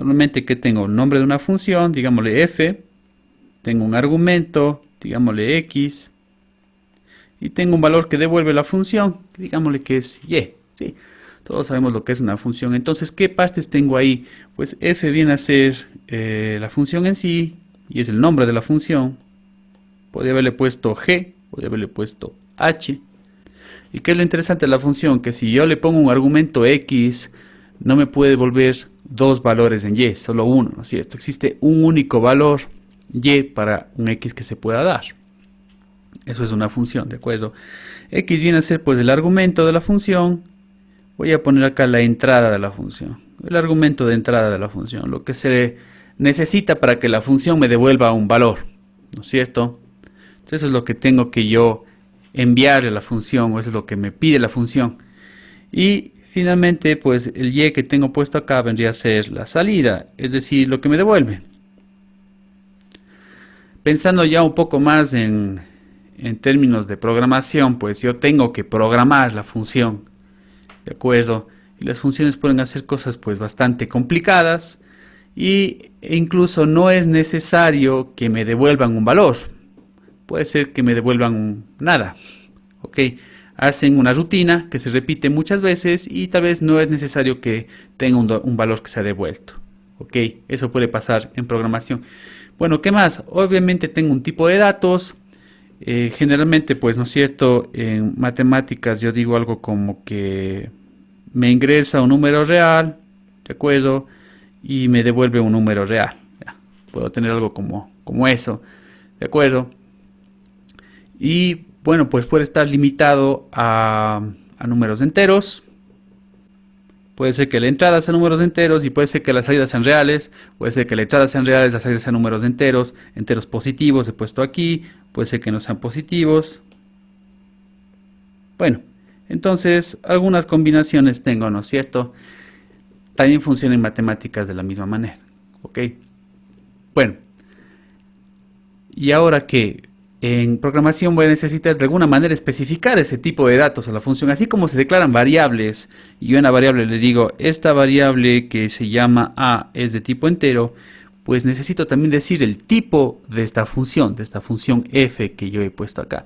Normalmente que tengo el nombre de una función, digámosle f, tengo un argumento, digámosle x, y tengo un valor que devuelve la función, digámosle que es y. ¿Sí? Todos sabemos lo que es una función. Entonces, ¿qué partes tengo ahí? Pues f viene a ser la función en sí, y es el nombre de la función. Podría haberle puesto g, podría haberle puesto h. ¿Y qué es lo interesante de la función? Que si yo le pongo un argumento x, no me puede devolver dos valores en y, solo uno, ¿no es cierto? Existe un único valor y para un x que se pueda dar. Eso es una función, ¿de acuerdo? X viene a ser pues el argumento de la función. Voy a poner acá la entrada de la función, el argumento de entrada de la función, lo que se necesita para que la función me devuelva un valor, ¿no es cierto? Entonces eso es lo que tengo que yo enviarle a la función, o eso es lo que me pide la función. Y finalmente, pues el y que tengo puesto acá vendría a ser la salida, es decir, lo que me devuelve. Pensando ya un poco más en términos de programación, pues yo tengo que programar la función, ¿de acuerdo? Y las funciones pueden hacer cosas pues bastante complicadas e incluso no es necesario que me devuelvan un valor. Puede ser que me devuelvan nada, ¿ok? Hacen una rutina que se repite muchas veces y tal vez no es necesario que tenga un valor que se ha devuelto, ¿ok? Eso puede pasar en programación. Bueno, ¿qué más? Obviamente tengo un tipo de datos. Generalmente, pues, ¿no es cierto? En matemáticas yo digo algo como que me ingresa un número real, ¿de acuerdo? Y me devuelve un número real. Ya, puedo tener algo como eso, ¿de acuerdo? Y bueno, pues puede estar limitado a números enteros. Puede ser que la entrada sea números enteros y puede ser que las salidas sean reales. Puede ser que la entrada sean reales, las salidas sean números enteros, enteros positivos, he puesto aquí. Puede ser que no sean positivos. Bueno, entonces algunas combinaciones tengo, ¿no es cierto? También funciona en matemáticas de la misma manera, ¿ok? Bueno, y ahora que en programación voy a necesitar de alguna manera especificar ese tipo de datos a la función, así como se declaran variables, y yo en la variable le digo, esta variable que se llama a es de tipo entero, pues necesito también decir el tipo de esta función f que yo he puesto acá.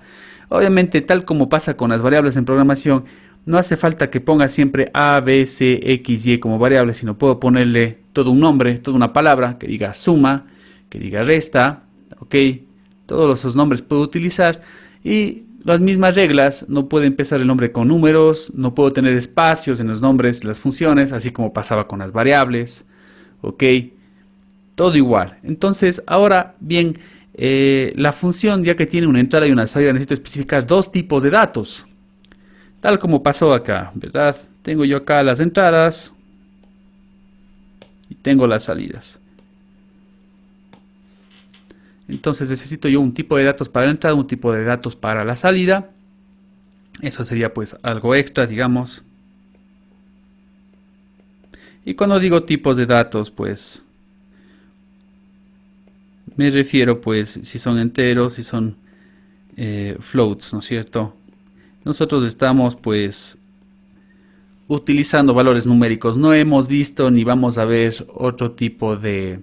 Obviamente, tal como pasa con las variables en programación, no hace falta que ponga siempre a, b, c, x, y como variable, sino puedo ponerle todo un nombre, toda una palabra que diga suma, que diga resta, ok, todos esos nombres puedo utilizar y las mismas reglas. No puede empezar el nombre con números, no puedo tener espacios en los nombres de las funciones, así como pasaba con las variables, ok, todo igual. Entonces ahora bien, la función, ya que tiene una entrada y una salida, necesito especificar dos tipos de datos, tal como pasó acá, ¿verdad? Tengo yo acá las entradas y tengo las salidas. Entonces necesito yo un tipo de datos para la entrada, un tipo de datos para la salida. Eso sería pues algo extra, digamos. Y cuando digo tipos de datos, pues me refiero pues si son enteros, si son floats, ¿no es cierto? Nosotros estamos pues utilizando valores numéricos. No hemos visto ni vamos a ver otro tipo de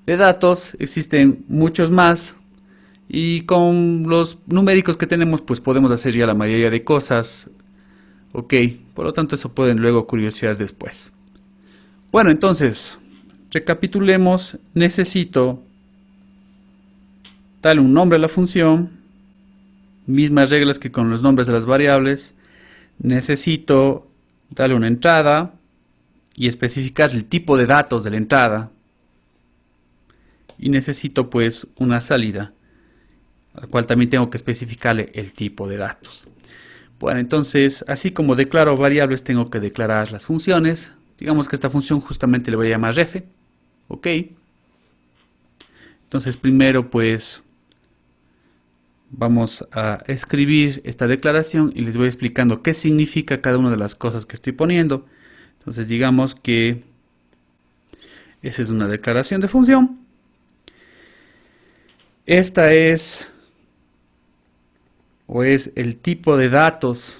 datos. Existen muchos más. Y con los numéricos que tenemos, pues podemos hacer ya la mayoría de cosas. Ok, por lo tanto eso pueden luego curiosear después. Bueno, entonces, recapitulemos. Necesito darle un nombre a la función. Mismas reglas que con los nombres de las variables. Necesito darle una entrada y especificar el tipo de datos de la entrada. Y necesito pues una salida, al cual también tengo que especificarle el tipo de datos. Bueno, entonces, así como declaro variables, tengo que declarar las funciones. Digamos que esta función justamente le voy a llamar ref. Ok. Entonces, primero, pues, vamos a escribir esta declaración y les voy explicando qué significa cada una de las cosas que estoy poniendo. Entonces, digamos que esa es una declaración de función. Esta es, o es el tipo de datos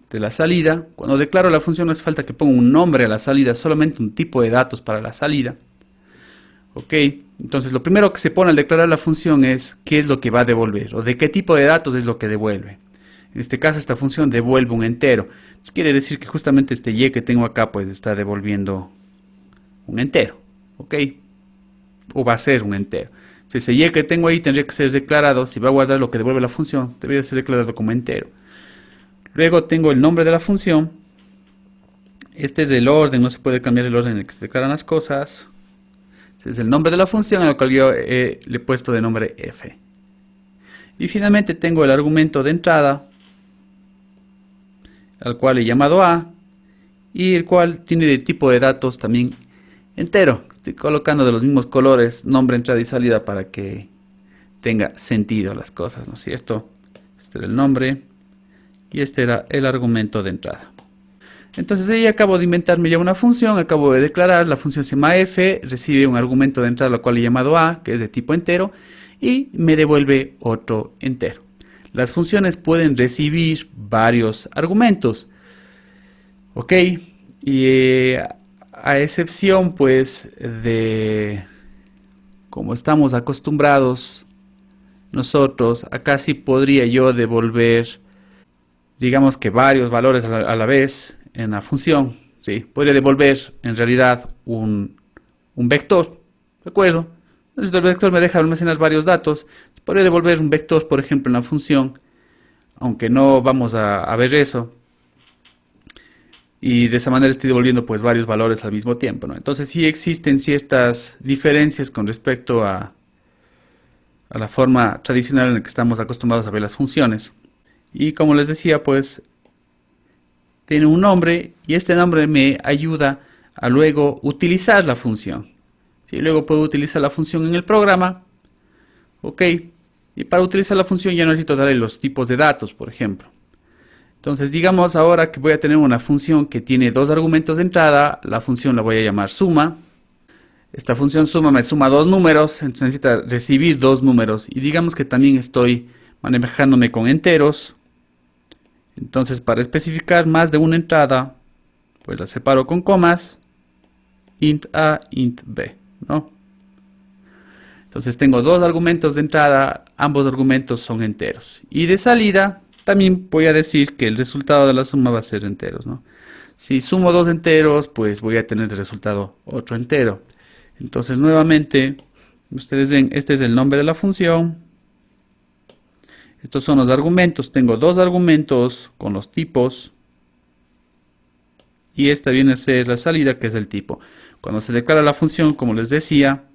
de la salida. Cuando declaro la función no hace falta que ponga un nombre a la salida, solamente un tipo de datos para la salida. Ok, entonces lo primero que se pone al declarar la función es qué es lo que va a devolver o de qué tipo de datos es lo que devuelve. En este caso esta función devuelve un entero. Entonces, quiere decir que justamente este y que tengo acá pues está devolviendo un entero. Ok, o va a ser un entero. Si ese y que tengo ahí tendría que ser declarado, si va a guardar lo que devuelve la función, debería ser declarado como entero. Luego tengo el nombre de la función. Este es el orden, no se puede cambiar el orden en el que se declaran las cosas. Este es el nombre de la función, al cual yo le he puesto de nombre f. Y finalmente tengo el argumento de entrada, al cual he llamado a, y el cual tiene de tipo de datos también entero. Estoy colocando de los mismos colores nombre, entrada y salida para que tenga sentido las cosas, ¿no es cierto? Este era el nombre y este era el argumento de entrada. Entonces ahí acabo de inventarme ya una función, acabo de declarar, la función se llama f, recibe un argumento de entrada al cual he llamado a, que es de tipo entero, y me devuelve otro entero. Las funciones pueden recibir varios argumentos, ¿ok? Y a excepción pues de como estamos acostumbrados nosotros, acá sí podría yo devolver, digamos que varios valores a la vez en la función, ¿sí? Podría devolver en realidad un vector, ¿de acuerdo? Entonces el vector me deja almacenar varios datos. Podría devolver un vector, por ejemplo, en la función, aunque no vamos a ver eso. Y de esa manera estoy devolviendo pues varios valores al mismo tiempo, ¿no? Entonces sí existen ciertas diferencias con respecto a la forma tradicional en la que estamos acostumbrados a ver las funciones. Y como les decía, pues tiene un nombre y este nombre me ayuda a luego utilizar la función. ¿Sí? Luego puedo utilizar la función en el programa. Ok. Y para utilizar la función ya no necesito darle los tipos de datos, por ejemplo. Entonces digamos ahora que voy a tener una función que tiene dos argumentos de entrada. La función la voy a llamar suma. Esta función suma me suma dos números, entonces necesita recibir dos números. Y digamos que también estoy manejándome con enteros. Entonces para especificar más de una entrada, pues la separo con comas. Int a, int b, ¿no? Entonces tengo dos argumentos de entrada, ambos argumentos son enteros. Y de salida también voy a decir que el resultado de la suma va a ser enteros, ¿no? Si sumo dos enteros, pues voy a tener de resultado otro entero. Entonces nuevamente, ustedes ven, este es el nombre de la función. Estos son los argumentos. Tengo dos argumentos con los tipos. Y esta viene a ser la salida, que es el tipo. Cuando se declara la función, como les decía,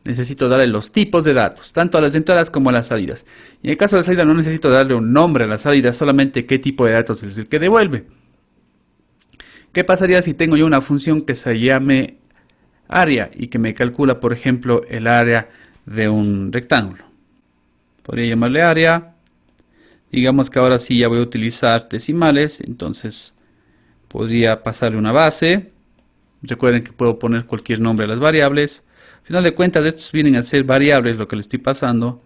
necesito darle los tipos de datos, tanto a las entradas como a las salidas. Y en el caso de la salida no necesito darle un nombre a la salida, solamente qué tipo de datos es el que devuelve. ¿Qué pasaría si tengo yo una función que se llame área y que me calcula, por ejemplo, el área de un rectángulo? Podría llamarle área. Digamos que ahora sí ya voy a utilizar decimales, entonces podría pasarle una base. Recuerden que puedo poner cualquier nombre a las variables. Al final de cuentas, estos vienen a ser variables, lo que le estoy pasando.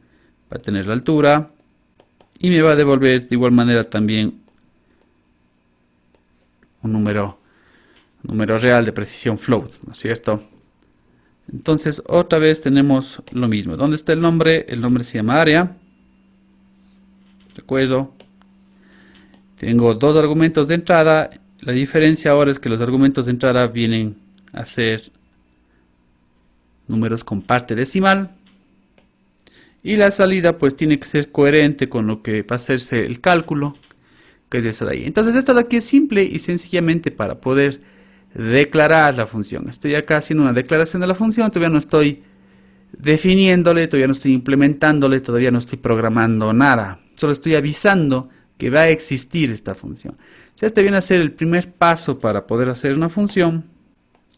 Va a tener la altura. Y me va a devolver de igual manera también un número real de precisión float, ¿no es cierto? Entonces, otra vez tenemos lo mismo. ¿Dónde está el nombre? El nombre se llama área. ¿De acuerdo? Tengo dos argumentos de entrada. La diferencia ahora es que los argumentos de entrada vienen a ser números con parte decimal. Y la salida pues tiene que ser coherente con lo que va a hacerse el cálculo, que es eso de ahí. Entonces esto de aquí es simple y sencillamente para poder declarar la función. Estoy acá haciendo una declaración de la función, todavía no estoy definiéndole, todavía no estoy implementándole, todavía no estoy programando nada. Solo estoy avisando que va a existir esta función. Este viene a ser el primer paso para poder hacer una función,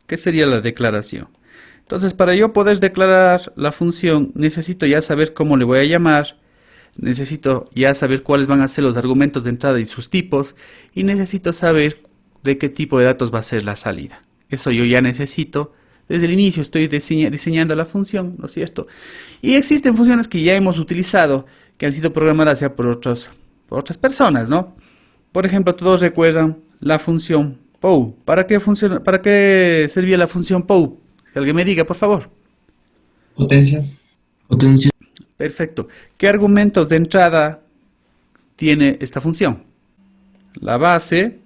que sería la declaración. Entonces, para yo poder declarar la función, necesito ya saber cómo le voy a llamar, necesito ya saber cuáles van a ser los argumentos de entrada y sus tipos, y necesito saber de qué tipo de datos va a ser la salida. Eso yo ya necesito. Desde el inicio estoy diseñando la función, ¿no es cierto? Y existen funciones que ya hemos utilizado, que han sido programadas ya por otras personas, ¿no? por ejemplo, todos recuerdan la función POW. ¿Para qué funciona, para qué servía la función POW? Que alguien me diga, por favor. Potencias. Potencia. Perfecto. ¿Qué argumentos de entrada tiene esta función? La base,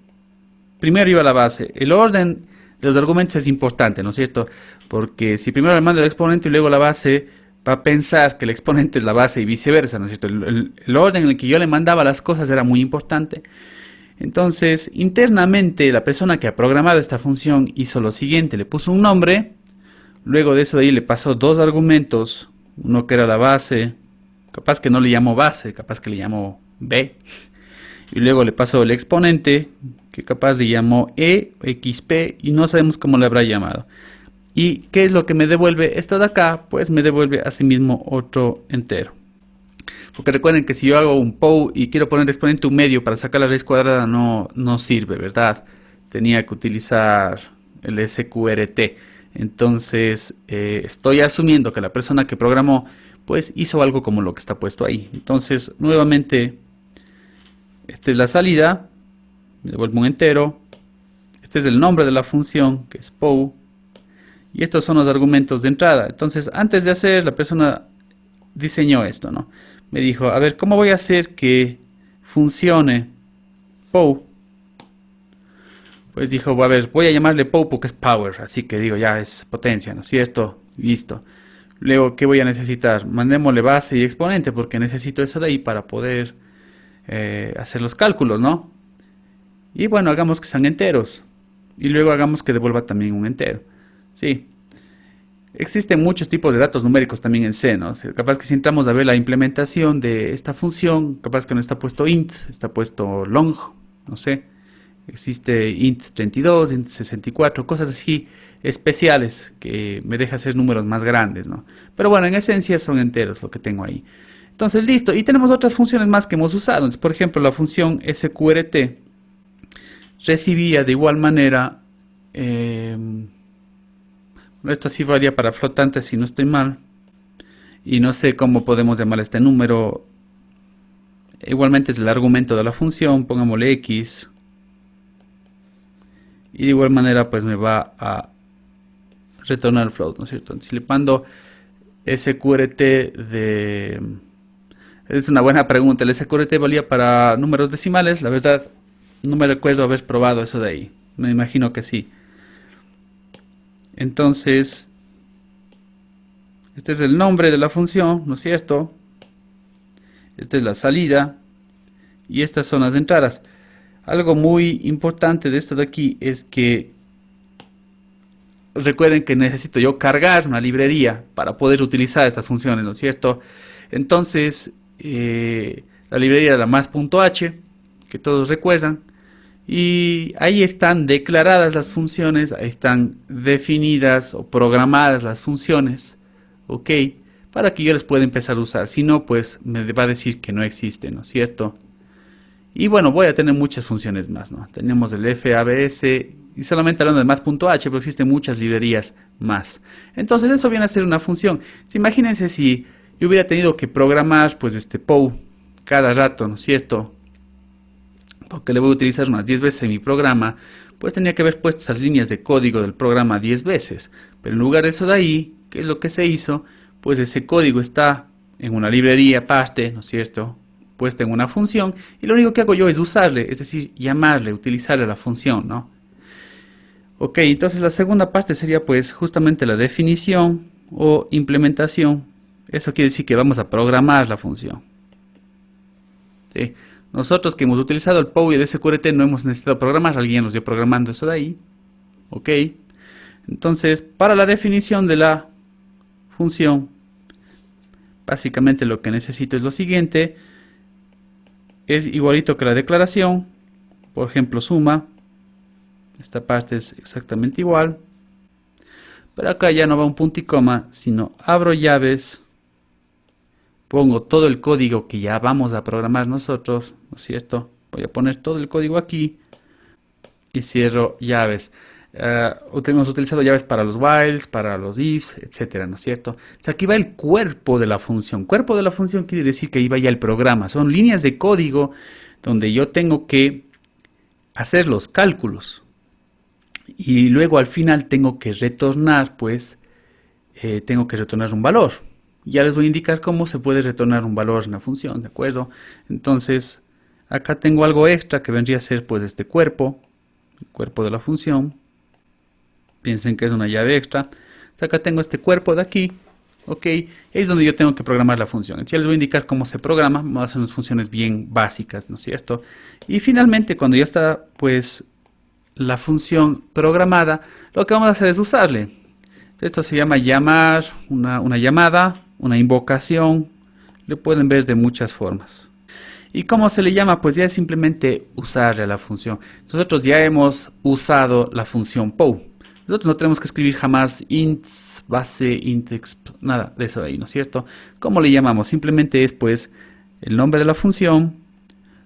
primero iba la base. El orden de los argumentos es importante, ¿no es cierto? Porque si primero le mando el exponente y luego la base, va a pensar que el exponente es la base y viceversa, ¿no es cierto? El orden en el que yo le mandaba las cosas era muy importante. Entonces, internamente, la persona que ha programado esta función hizo lo siguiente, le puso un nombre, luego de eso de ahí le pasó dos argumentos, uno que era la base, capaz que no le llamó base, capaz que le llamó b, y luego le pasó el exponente, que capaz le llamó e, xp, y no sabemos cómo le habrá llamado. ¿Y qué es lo que me devuelve esto de acá? Pues me devuelve asimismo otro entero. Porque recuerden que si yo hago un POW y quiero poner exponente un medio para sacar la raíz cuadrada no sirve, ¿verdad? Tenía que utilizar el SQRT. Entonces estoy asumiendo que la persona que programó pues hizo algo como lo que está puesto ahí. Entonces nuevamente esta es la salida, me devuelve un entero. Este es el nombre de la función que es POW. Y estos son los argumentos de entrada. Entonces antes de hacer la persona diseñó esto, ¿no? Me dijo, a ver, ¿cómo voy a hacer que funcione POW? Pues dijo, a ver, voy a llamarle POW porque es power, así que digo, ya es potencia, ¿no es cierto? Listo. Luego, ¿qué voy a necesitar? Mandémosle base y exponente porque necesito eso de ahí para poder hacer los cálculos, ¿no? Y bueno, hagamos que sean enteros. Y luego hagamos que devuelva también un entero. Sí. Existen muchos tipos de datos numéricos también en C, ¿no? O sea, capaz que si entramos a ver la implementación de esta función, capaz que no está puesto int, está puesto long, no sé. Existe int 32, int 64, cosas así especiales que me deja hacer números más grandes, ¿no? Pero bueno, en esencia son enteros lo que tengo ahí. Entonces, listo. Y tenemos otras funciones más que hemos usado. Entonces, por ejemplo, la función sqrt recibía de igual manera... esto sí valía para flotantes si no estoy mal. Y no sé cómo podemos llamar este número. Igualmente es el argumento de la función. Pongámosle x. Y de igual manera pues me va a retornar el float, ¿no es cierto? Si le mando sqrt de... Es una buena pregunta. El sqrt valía para números decimales. La verdad no me recuerdo haber probado eso de ahí. Me imagino que sí. Entonces, este es el nombre de la función, ¿no es cierto? Esta es la salida y estas son las entradas. Algo muy importante de esto de aquí es que recuerden que necesito yo cargar una librería para poder utilizar estas funciones, ¿no es cierto? Entonces, la librería era la math.h, que todos recuerdan. Y ahí están declaradas las funciones, ahí están definidas o programadas las funciones, ¿ok? Para que yo les pueda empezar a usar. Si no, pues me va a decir que no existe, ¿no es cierto? Y bueno, voy a tener muchas funciones más, ¿no? Tenemos el FABS y solamente hablando de math.h, pero existen muchas librerías más. Entonces eso viene a ser una función. Imagínense si yo hubiera tenido que programar, pues POW cada rato, ¿no es cierto? Porque le voy a utilizar unas 10 veces en mi programa, pues tenía que haber puesto esas líneas de código del programa 10 veces. Pero en lugar de eso de ahí, ¿qué es lo que se hizo? Pues ese código está en una librería aparte, ¿no es cierto? Puesta en una función, y lo único que hago yo es usarle, es decir, llamarle, utilizarle la función, ¿no? Ok, entonces la segunda parte sería pues justamente la definición o implementación. Eso quiere decir que vamos a programar la función. ¿Sí? Nosotros que hemos utilizado el POW y el SQRT no hemos necesitado programar, alguien nos dio programando eso de ahí. Ok. Entonces, para la definición de la función, básicamente lo que necesito es lo siguiente. Es igualito que la declaración. Por ejemplo, suma. Esta parte es exactamente igual. Pero acá ya no va un punto y coma, sino abro llaves. Pongo todo el código que ya vamos a programar nosotros, ¿no es cierto? Voy a poner todo el código aquí y cierro llaves. Hemos utilizado llaves para los whiles, para los ifs, etcétera, ¿no es cierto? O sea, aquí va el cuerpo de la función. Cuerpo de la función quiere decir que ahí va ya el programa. Son líneas de código donde yo tengo que hacer los cálculos. Y luego al final tengo que retornar, pues, tengo que retornar un valor. Ya les voy a indicar cómo se puede retornar un valor en la función, ¿de acuerdo? Entonces, acá tengo algo extra que vendría a ser, pues, este cuerpo, el cuerpo de la función. Piensen que es una llave extra. Entonces, acá tengo este cuerpo de aquí, ok, es donde yo tengo que programar la función. Entonces, ya les voy a indicar cómo se programa. Vamos a hacer unas funciones bien básicas, ¿no es cierto? Y finalmente, cuando ya está, pues, la función programada, lo que vamos a hacer es usarle. Esto se llama llamar, una llamada, una invocación. Le pueden ver de muchas formas. ¿Y cómo se le llama? Pues ya es simplemente usarle a la función. Nosotros ya hemos usado la función POW. Nosotros no tenemos que escribir jamás int base, int exp, nada de eso de ahí, ¿no es cierto? ¿Cómo le llamamos? Simplemente es pues el nombre de la función.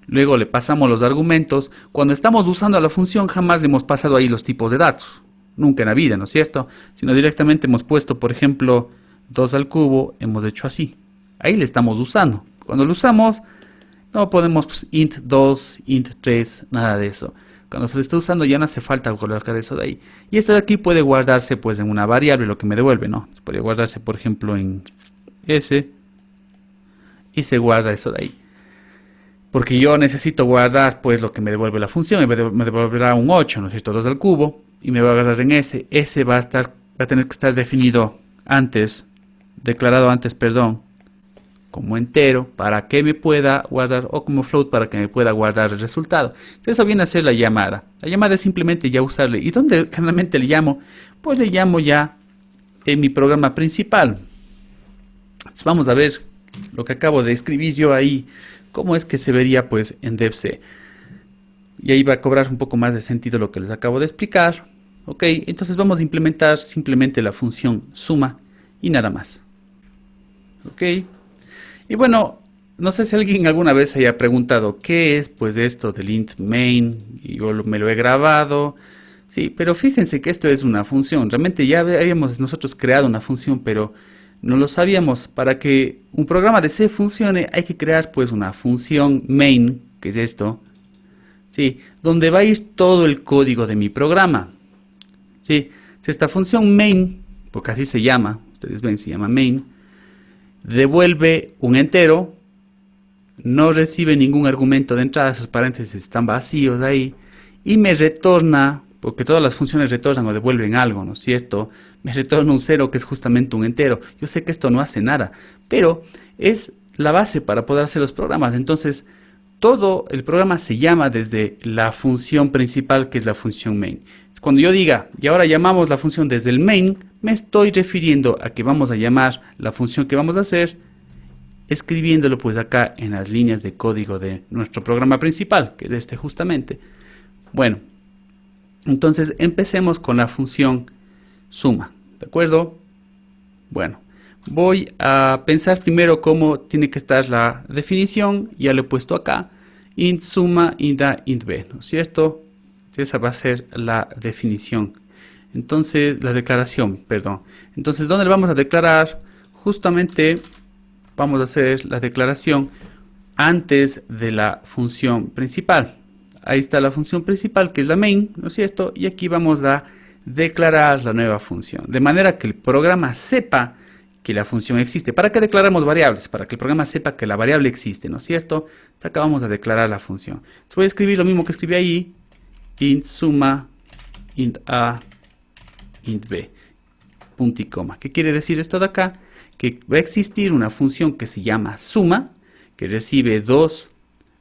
Luego le pasamos los argumentos. Cuando estamos usando a la función jamás le hemos pasado ahí los tipos de datos. Nunca en la vida, ¿no es cierto? Sino directamente hemos puesto, por ejemplo, 2 al cubo, hemos hecho así. Ahí le estamos usando. Cuando lo usamos, no podemos pues, int 2, int 3, nada de eso. Cuando se le está usando ya no hace falta colocar eso de ahí. Y esto de aquí puede guardarse pues en una variable, lo que me devuelve, ¿no? Puede guardarse, por ejemplo, en S. Y se guarda eso de ahí. Porque yo necesito guardar pues lo que me devuelve la función. Y me devolverá un 8, ¿no es cierto? 2 al cubo. Y me va a guardar en S. S va a tener que estar definido antes, declarado antes, perdón, como entero, para que me pueda guardar, o como float para que me pueda guardar el resultado. Entonces eso viene a ser la llamada. La llamada es simplemente ya usarle. ¿Y dónde generalmente le llamo? Pues le llamo ya en mi programa principal. Entonces vamos a ver lo que acabo de escribir yo ahí, cómo es que se vería pues en DevC. Y ahí va a cobrar un poco más de sentido lo que les acabo de explicar. Ok, entonces vamos a implementar simplemente la función suma y nada más. Ok, y bueno, no sé si alguien alguna vez haya preguntado qué es pues esto del int main, y yo me lo he grabado. Sí, pero fíjense que esto es una función. Realmente ya habíamos nosotros creado una función, pero no lo sabíamos. Para que un programa de C funcione hay que crear pues una función main, que es esto, sí, donde va a ir todo el código de mi programa. Sí, si esta función main, porque así se llama, ustedes ven, se llama main, devuelve un entero, no recibe ningún argumento de entrada, esos paréntesis están vacíos ahí, y me retorna, porque todas las funciones retornan o devuelven algo, ¿no es cierto? Me retorna un 0 que es justamente un entero. Yo sé que esto no hace nada, pero es la base para poder hacer los programas. Entonces, todo el programa se llama desde la función principal, que es la función main. Cuando yo diga, y ahora llamamos la función desde el main, me estoy refiriendo a que vamos a llamar la función que vamos a hacer, escribiéndolo pues acá en las líneas de código de nuestro programa principal, que es este justamente. Bueno, entonces empecemos con la función suma, ¿de acuerdo? Bueno, voy a pensar primero cómo tiene que estar la definición. Ya lo he puesto acá, int suma, int a, int b, ¿no es cierto? Esa va a ser la definición. Entonces, la declaración, perdón. Entonces, ¿dónde le vamos a declarar? Justamente vamos a hacer la declaración antes de la función principal. Ahí está la función principal, que es la main, ¿no es cierto? Y aquí vamos a declarar la nueva función. De manera que el programa sepa que la función existe. ¿Para qué declaramos variables? Para que el programa sepa que la variable existe, ¿no es cierto? Entonces, acá vamos a declarar la función. Entonces, voy a escribir lo mismo que escribí ahí. Int suma, int a, int b, punto y coma. ¿Qué quiere decir esto de acá? Que va a existir una función que se llama suma, que recibe 2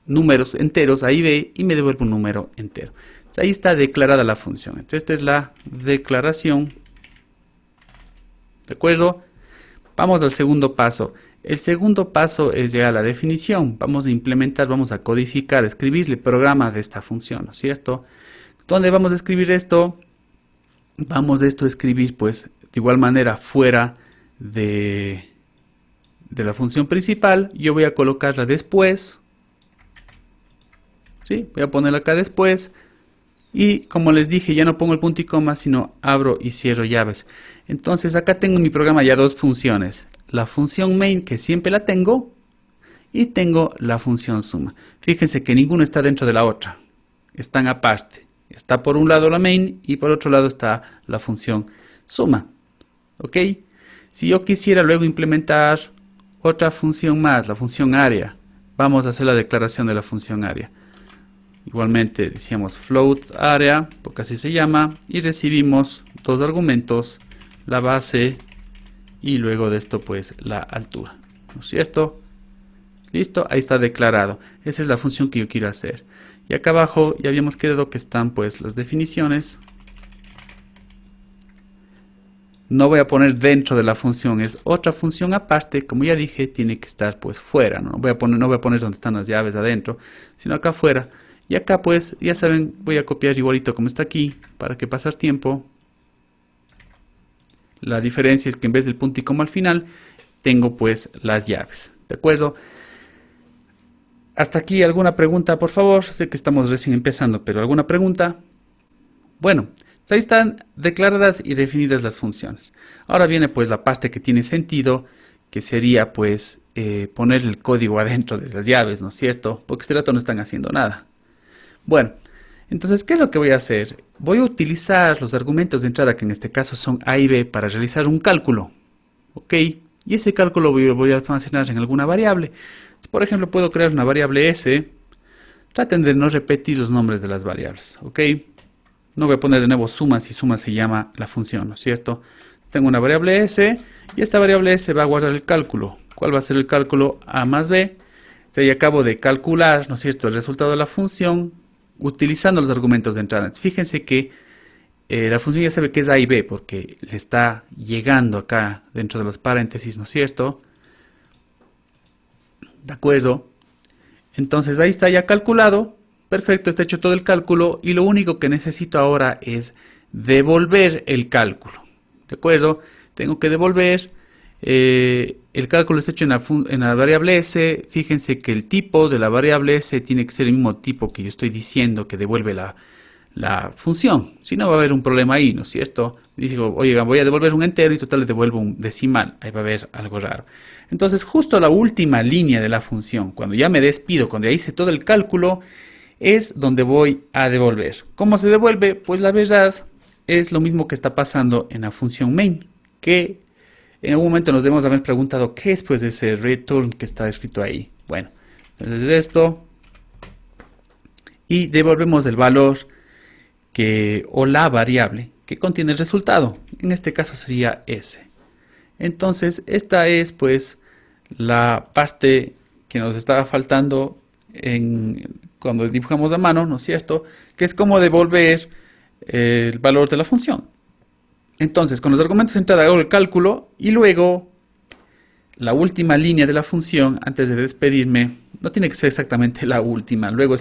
números enteros, A y B, y me devuelve un número entero. Entonces, ahí está declarada la función. Entonces, esta es la declaración. ¿De acuerdo? Vamos al segundo paso. El segundo paso es ya la definición. Vamos a implementar, vamos a codificar, escribirle programas de esta función, ¿no es cierto? ¿Dónde vamos a escribir esto? Vamos a escribir pues de igual manera fuera de la función principal. Yo voy a colocarla después. ¿Sí? Voy a ponerla acá después. Y como les dije, ya no pongo el punto y coma, sino abro y cierro llaves. Entonces acá tengo en mi programa ya dos funciones. La función main, que siempre la tengo, y tengo la función suma. Fíjense que ninguna está dentro de la otra. están aparte. Está por un lado la main y por otro lado está la función suma. ¿Ok? Si yo quisiera luego implementar otra función más, la función área, vamos a hacer la declaración de la función área. Igualmente decíamos float area, porque así se llama, y recibimos dos argumentos, la base y luego de esto pues la altura, ¿no es cierto? Listo, ahí está declarado. Esa es la función que yo quiero hacer. Y acá abajo ya habíamos quedado que están pues las definiciones. No voy a poner dentro de la función, es otra función aparte, como ya dije, tiene que estar pues fuera, no voy a poner donde están las llaves adentro, sino acá afuera. Y acá pues, ya saben, voy a copiar igualito como está aquí, para que pasar tiempo. La diferencia es que en vez del punto y coma al final, tengo pues las llaves, ¿de acuerdo? Hasta aquí, ¿alguna pregunta, por favor? Sé que estamos recién empezando, pero ¿alguna pregunta? Bueno, ahí están declaradas y definidas las funciones. Ahora viene pues la parte que tiene sentido, que sería pues poner el código adentro de las llaves, ¿no es cierto? Porque este rato no están haciendo nada. Bueno, entonces, ¿qué es lo que voy a hacer? Voy a utilizar los argumentos de entrada, que en este caso son A y B, para realizar un cálculo. ¿Ok? Y ese cálculo voy a almacenar en alguna variable. Por ejemplo, puedo crear una variable S. Traten de no repetir los nombres de las variables. ¿Ok? No voy a poner de nuevo suma si suma se llama la función, ¿no es cierto? Tengo una variable S y esta variable S va a guardar el cálculo. ¿Cuál va a ser el cálculo? A más B. Si acabo de calcular, ¿no es cierto?, el resultado de la función utilizando los argumentos de entrada. Fíjense que la función ya sabe que es A y B porque le está llegando acá dentro de los paréntesis, ¿no es cierto? ¿De acuerdo? Entonces ahí está ya calculado. Perfecto, está hecho todo el cálculo y lo único que necesito ahora es devolver el cálculo. ¿De acuerdo? Tengo que devolver. El cálculo está hecho en la variable S. Fíjense que el tipo de la variable S tiene que ser el mismo tipo que yo estoy diciendo que devuelve la función. Si no va a haber un problema ahí, ¿no es cierto? Digo, oye, voy a devolver un entero y total le devuelvo un decimal. Ahí va a haber algo raro. Entonces, justo la última línea de la función, cuando ya me despido, cuando ya hice todo el cálculo, es donde voy a devolver. ¿Cómo se devuelve? Pues la verdad es lo mismo que está pasando en la función main, que en algún momento nos debemos haber preguntado qué es pues ese return que está escrito ahí. Bueno, entonces esto y devolvemos el valor o la variable que contiene el resultado. En este caso sería S. Entonces esta es pues la parte que nos estaba faltando cuando dibujamos a mano, ¿no es cierto? Que es como devolver el valor de la función. Entonces, con los argumentos de entrada hago el cálculo y luego la última línea de la función, antes de despedirme, no tiene que ser exactamente la última, luego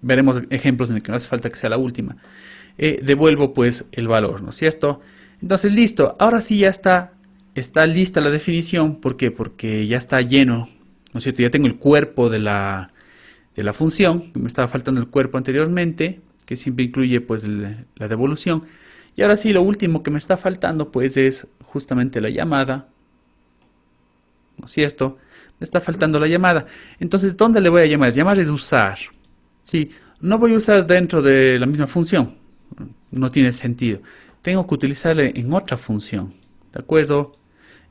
veremos ejemplos en el que no hace falta que sea la última. Devuelvo pues el valor, ¿no es cierto? Entonces, listo, ahora sí ya está lista la definición. ¿Por qué? Porque ya está lleno, ¿no es cierto? Ya tengo el cuerpo de la función, me estaba faltando el cuerpo anteriormente, que siempre incluye pues la devolución. Y ahora sí, lo último que me está faltando pues es justamente la llamada, ¿no es cierto? Me está faltando la llamada. Entonces, ¿dónde le voy a llamar? Llamar es usar. Sí, no voy a usar dentro de la misma función. No tiene sentido. Tengo que utilizarle en otra función, ¿de acuerdo?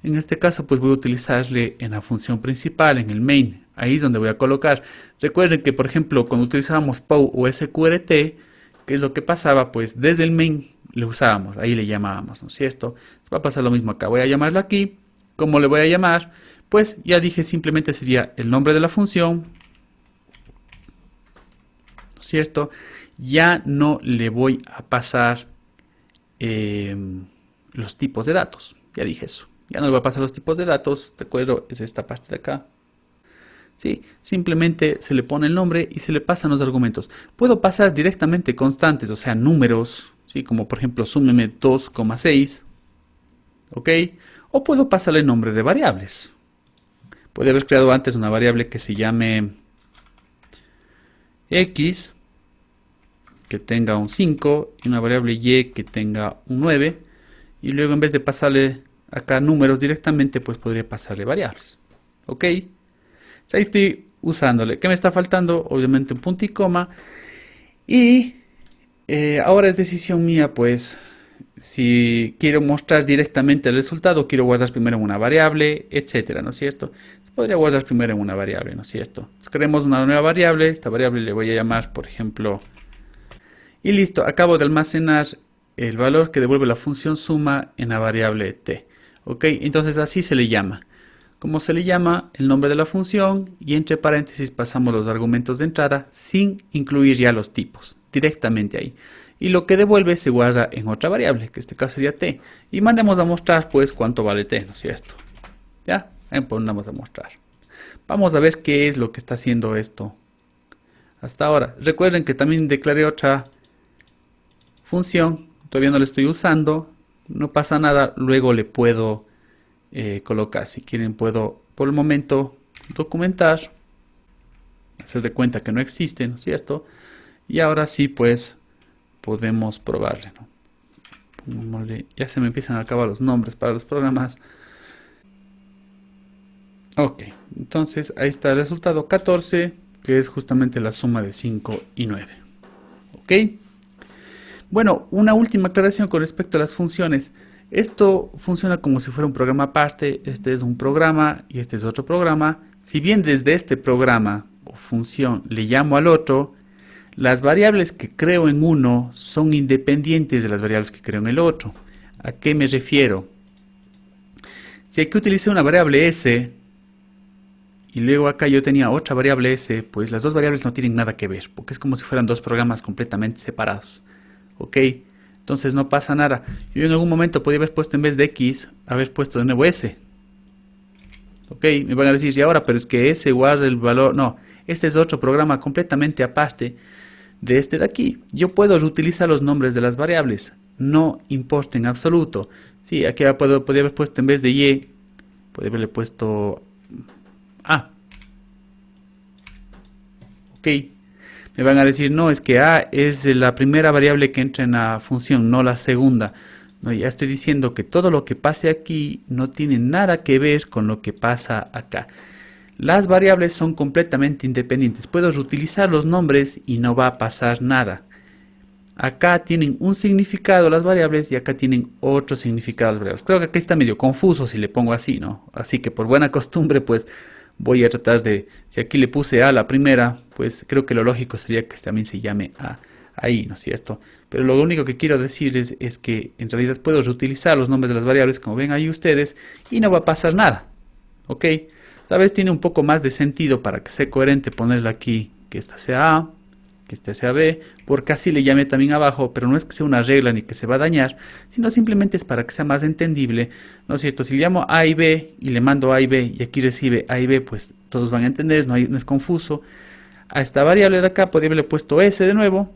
En este caso pues voy a utilizarle en la función principal, en el main. Ahí es donde voy a colocar. Recuerden que, por ejemplo, cuando utilizábamos POW o SQRT, ¿qué es lo que pasaba? Pues desde el main le usábamos, ahí le llamábamos, ¿no es cierto? Va a pasar lo mismo acá. Voy a llamarlo aquí. ¿Cómo le voy a llamar? Pues ya dije, simplemente sería el nombre de la función, ¿no es cierto? Ya no le voy a pasar los tipos de datos. Ya dije eso. Ya no le voy a pasar los tipos de datos. ¿De acuerdo? Es esta parte de acá. ¿Sí? Simplemente se le pone el nombre y se le pasan los argumentos. Puedo pasar directamente constantes, o sea, números, ¿sí? Como por ejemplo, súmeme 2,6. ¿Ok? O puedo pasarle el nombre de variables. Puede haber creado antes una variable que se llame X, que tenga un 5, y una variable Y que tenga un 9. Y luego, en vez de pasarle acá números directamente, pues podría pasarle variables. ¿Ok? Ahí estoy usándole. ¿Qué me está faltando? Obviamente un punto y coma. Y ahora es decisión mía, pues, si quiero mostrar directamente el resultado, quiero guardar primero en una variable, etcétera, ¿no es cierto? Se podría guardar primero en una variable, ¿no es cierto? Entonces, creemos una nueva variable, esta variable le voy a llamar, por ejemplo, y listo, acabo de almacenar el valor que devuelve la función suma en la variable t. ¿Ok? Entonces así se le llama. Como se le llama el nombre de la función y entre paréntesis pasamos los argumentos de entrada sin incluir ya los tipos, directamente ahí. Y lo que devuelve se guarda en otra variable, que en este caso sería t. Y mandemos a mostrar pues cuánto vale t, ¿no es cierto? ¿Ya? Ahí ponemos a mostrar. Vamos a ver qué es lo que está haciendo esto hasta ahora. Recuerden que también declaré otra función, todavía no la estoy usando, no pasa nada, luego le puedo colocar. Si quieren puedo por el momento documentar, hacer de cuenta que no existe, ¿no es cierto? Y ahora sí pues podemos probarle, ¿no? Pongámosle, ya se me empiezan a acabar los nombres para los programas. Ok, entonces ahí está el resultado 14, que es justamente la suma de 5 y 9. Ok. Bueno, una última aclaración con respecto a las funciones. Esto funciona como si fuera un programa aparte. Este es un programa y este es otro programa. Si bien desde este programa o función le llamo al otro, las variables que creo en uno son independientes de las variables que creo en el otro. ¿A qué me refiero? Si aquí utilicé una variable s y luego acá yo tenía otra variable s, pues las dos variables no tienen nada que ver, porque es como si fueran dos programas completamente separados. ¿Ok? Entonces no pasa nada. Yo en algún momento podría haber puesto en vez de x, haber puesto de nuevo s. ¿Ok? Me van a decir, y ahora, pero es que s guarda el valor. No, este es otro programa completamente aparte de este de aquí. Yo puedo reutilizar los nombres de las variables. No importa en absoluto. Sí, aquí podría haber puesto en vez de y, podría haberle puesto a. ¿Ok? Me van a decir, no, es que a es la primera variable que entra en la función, no la segunda. No, ya estoy diciendo que todo lo que pase aquí no tiene nada que ver con lo que pasa acá. Las variables son completamente independientes. Puedo reutilizar los nombres y no va a pasar nada. Acá tienen un significado las variables y acá tienen otro significado las variables. Creo que aquí está medio confuso si le pongo así, ¿no? Así que por buena costumbre, pues voy a tratar de, si aquí le puse a la primera, pues creo que lo lógico sería que también se llame a ahí, ¿no es cierto? Pero lo único que quiero decir es que en realidad puedo reutilizar los nombres de las variables, como ven ahí ustedes, y no va a pasar nada, ¿ok? Tal vez tiene un poco más de sentido para que sea coherente ponerle aquí que esta sea a, que esta sea b, porque así le llamé también abajo, pero no es que sea una regla ni que se va a dañar, sino simplemente es para que sea más entendible, ¿no es cierto? Si le llamo a y b y le mando a y b y aquí recibe a y b, pues todos van a entender, no es confuso. A esta variable de acá podría haberle puesto s de nuevo.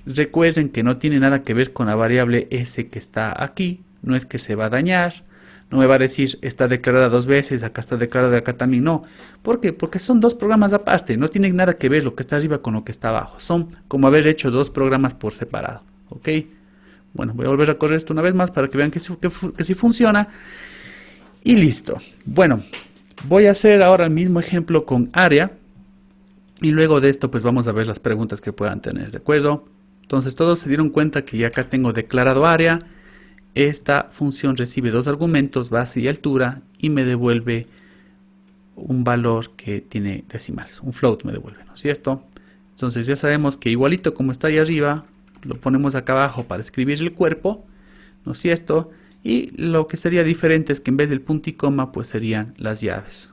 Recuerden que no tiene nada que ver con la variable s que está aquí, no es que se va a dañar. No me va a decir, está declarada dos veces, acá está declarada, acá también no. ¿Por qué? Porque son dos programas aparte, no tienen nada que ver lo que está arriba con lo que está abajo. Son como haber hecho dos programas por separado. ¿Ok? Bueno, voy a volver a correr esto una vez más para que vean que sí funciona. Y listo. Bueno, voy a hacer ahora el mismo ejemplo con área. Y luego de esto, pues vamos a ver las preguntas que puedan tener, ¿de acuerdo? Entonces todos se dieron cuenta que ya acá tengo declarado área. Esta función recibe dos argumentos, base y altura, y me devuelve un valor que tiene decimales, un float me devuelve, ¿no es cierto? Entonces ya sabemos que igualito como está ahí arriba, lo ponemos acá abajo para escribir el cuerpo, ¿no es cierto? Y lo que sería diferente es que en vez del punto y coma, pues serían las llaves.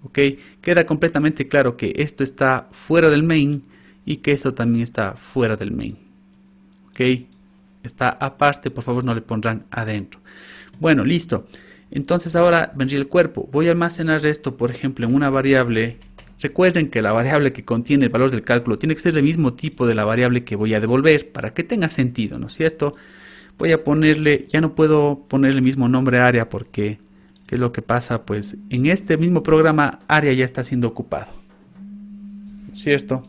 ¿Ok? Queda completamente claro que esto está fuera del main y que esto también está fuera del main. ¿Ok? Está aparte, por favor no le pondrán adentro. Bueno, listo. Entonces ahora vendría el cuerpo. Voy a almacenar esto, por ejemplo, en una variable. Recuerden que la variable que contiene el valor del cálculo tiene que ser del mismo tipo de la variable que voy a devolver para que tenga sentido, ¿no es cierto? Voy a ponerle, ya no puedo ponerle el mismo nombre área porque, ¿qué es lo que pasa? Pues en este mismo programa área ya está siendo ocupado, ¿no es cierto?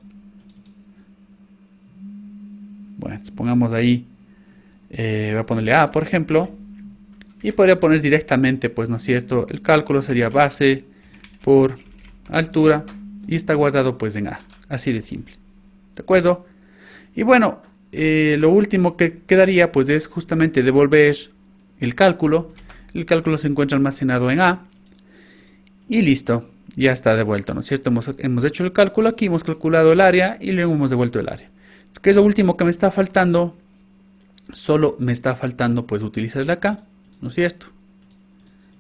Bueno, pongamos ahí. Voy a ponerle A, por ejemplo, y podría poner directamente, pues, ¿no es cierto? El cálculo sería base por altura y está guardado, pues, en A, así de simple, ¿de acuerdo? Y bueno, lo último que quedaría pues es justamente devolver el cálculo. El cálculo se encuentra almacenado en A. Y listo, ya está devuelto, ¿no es cierto? Hemos hecho el cálculo aquí, hemos calculado el área y luego hemos devuelto el área. ¿Qué es lo último que me está faltando? Solo me está faltando pues utilizar el acá, ¿no es cierto?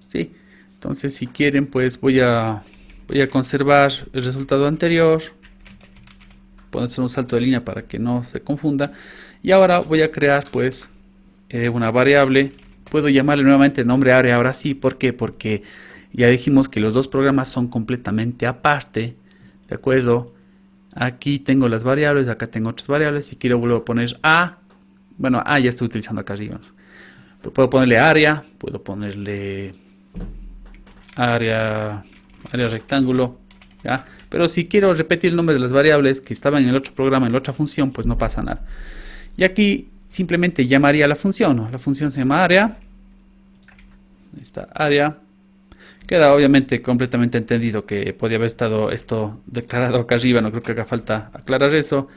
Sí, entonces si quieren pues voy a conservar el resultado anterior, ponerse un salto de línea para que no se confunda, y ahora voy a crear pues una variable. Puedo llamarle nuevamente nombre área ahora sí. ¿Por qué? Porque ya dijimos que los dos programas son completamente aparte, ¿de acuerdo? Aquí tengo las variables, acá tengo otras variables. Si quiero vuelvo a poner A, bueno, A ya estoy utilizando acá arriba. Puedo ponerle área, puedo ponerle área rectángulo, ¿ya? Pero si quiero repetir el nombre de las variables que estaban en el otro programa, en la otra función, pues no pasa nada. Y aquí simplemente llamaría la función, ¿no? La función se llama área. Ahí está, área. Queda obviamente completamente entendido que podía haber estado esto declarado acá arriba, no creo que haga falta aclarar eso.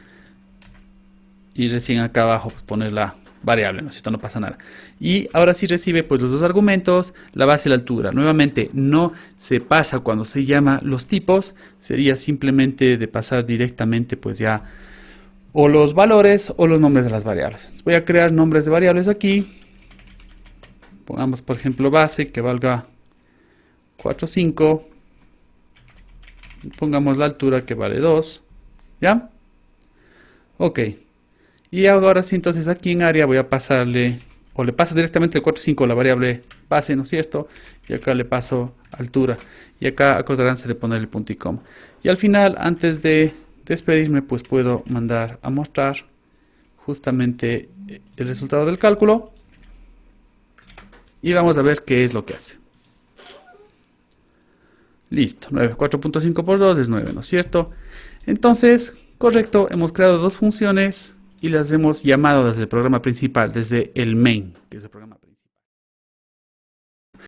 Y recién acá abajo pues poner la variable, ¿no es cierto? No pasa nada. Y ahora sí recibe pues los dos argumentos, la base y la altura. Nuevamente no se pasa cuando se llama los tipos, sería simplemente de pasar directamente pues ya o los valores o los nombres de las variables. Voy a crear nombres de variables aquí. Pongamos por ejemplo base que valga 4,5. Pongamos la altura que vale 2. ¿Ya? Ok. Y ahora sí, entonces aquí en área voy a pasarle, o le paso directamente el 4,5 a la variable base, ¿no es cierto? Y acá le paso altura. Y acá acordaránse de poner el punto y coma. Y al final, antes de despedirme, pues puedo mandar a mostrar justamente el resultado del cálculo. Y vamos a ver qué es lo que hace. Listo, 4.5 por 2 es 9, ¿no es cierto? Entonces, correcto, hemos creado dos funciones y las hemos llamado desde el programa principal, desde el main, que es el programa principal.